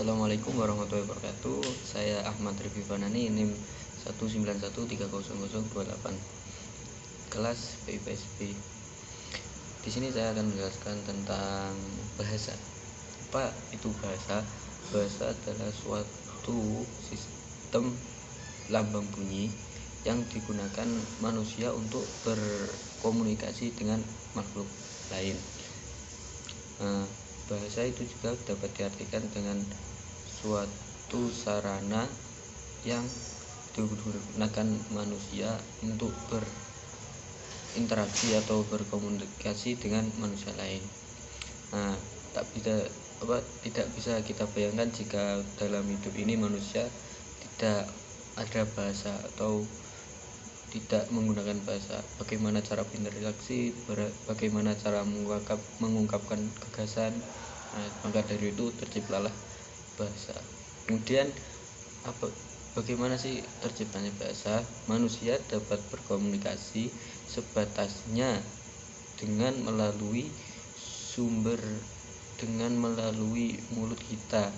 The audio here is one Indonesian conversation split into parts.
Assalamualaikum warahmatullahi wabarakatuh. Saya Ahmad Rifi Fanani, NIM 191300028, kelas PIPSB. Di sini saya akan menjelaskan tentang bahasa. Apa itu bahasa? Bahasa adalah suatu sistem lambang bunyi yang digunakan manusia untuk berkomunikasi dengan makhluk lain. Bahasa itu juga dapat diartikan dengan suatu sarana yang digunakan manusia untuk berinteraksi atau berkomunikasi dengan manusia lain. Tidak bisa kita bayangkan jika dalam hidup ini manusia tidak ada bahasa atau tidak menggunakan bahasa. Bagaimana cara berinteraksi, bagaimana cara mengungkapkan gagasan. Maka dari itu terciptalah bahasa. Kemudian bagaimana sih terciptanya bahasa? Manusia dapat berkomunikasi sebatasnya dengan melalui mulut kita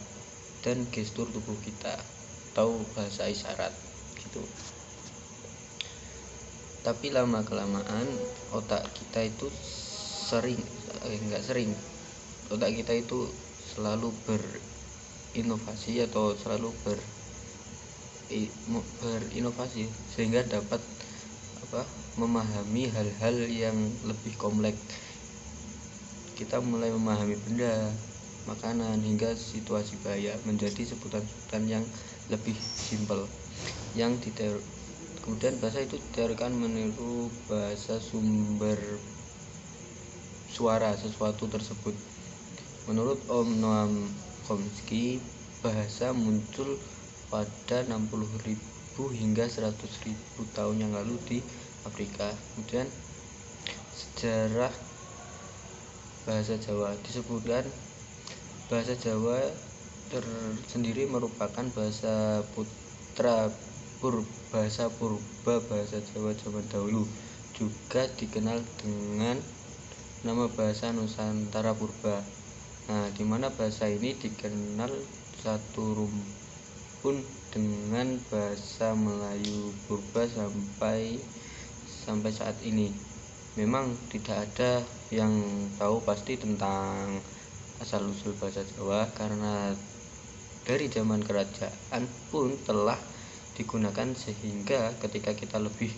dan gestur tubuh kita atau bahasa isyarat gitu. Tapi lama kelamaan otak kita itu otak kita itu selalu berinovasi atau selalu berinovasi sehingga dapat memahami hal-hal yang lebih kompleks. Kita mulai memahami benda, makanan, hingga situasi bahaya menjadi sebutan-sebutan yang lebih simpel. Kemudian bahasa itu diteorikan meniru bahasa sumber suara sesuatu tersebut. Menurut Om Noam Chomsky, bahasa muncul pada 60.000 hingga 100.000 tahun yang lalu di Afrika. Kemudian sejarah bahasa Jawa disebutkan bahasa Jawa tersendiri merupakan bahasa purba, bahasa Jawa zaman dahulu, juga dikenal dengan nama bahasa Nusantara Purba. Di mana bahasa ini dikenal satu rumpun dengan bahasa Melayu Purba sampai saat ini. Memang tidak ada yang tahu pasti tentang asal-usul bahasa Jawa, karena dari zaman kerajaan pun telah digunakan, sehingga ketika kita lebih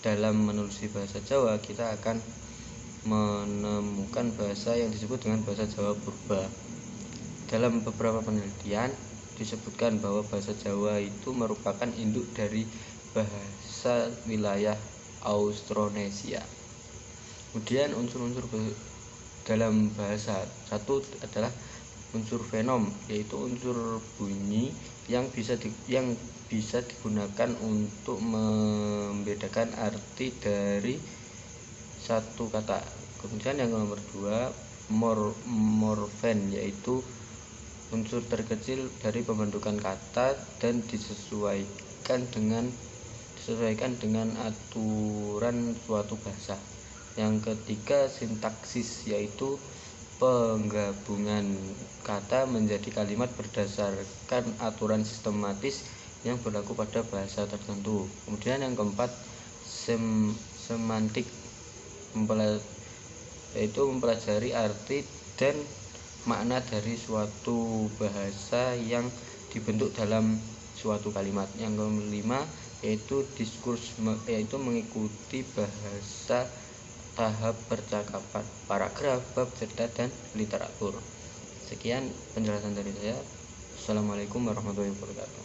dalam menelusuri bahasa Jawa, kita akan menemukan bahasa yang disebut dengan bahasa Jawa Purba. Dalam beberapa penelitian disebutkan bahwa bahasa Jawa itu merupakan induk dari bahasa wilayah Austronesia. Kemudian unsur-unsur dalam bahasa, satu adalah unsur fenom, yaitu unsur bunyi yang bisa digunakan untuk membedakan arti dari satu kata. Kemudian yang nomor dua, morfen, yaitu unsur terkecil dari pembentukan kata dan disesuaikan dengan aturan suatu bahasa. Yang ketiga, sintaksis, yaitu penggabungan kata menjadi kalimat berdasarkan aturan sistematis yang berlaku pada bahasa tertentu. Kemudian yang keempat, semantik, yaitu mempelajari arti dan makna dari suatu bahasa yang dibentuk dalam suatu kalimat. Yang kelima, yaitu diskurs, yaitu mengikuti bahasa tahap percakapan, paragraf, bab, cerita, dan literatur. Sekian penjelasan dari saya. Assalamualaikum warahmatullahi wabarakatuh.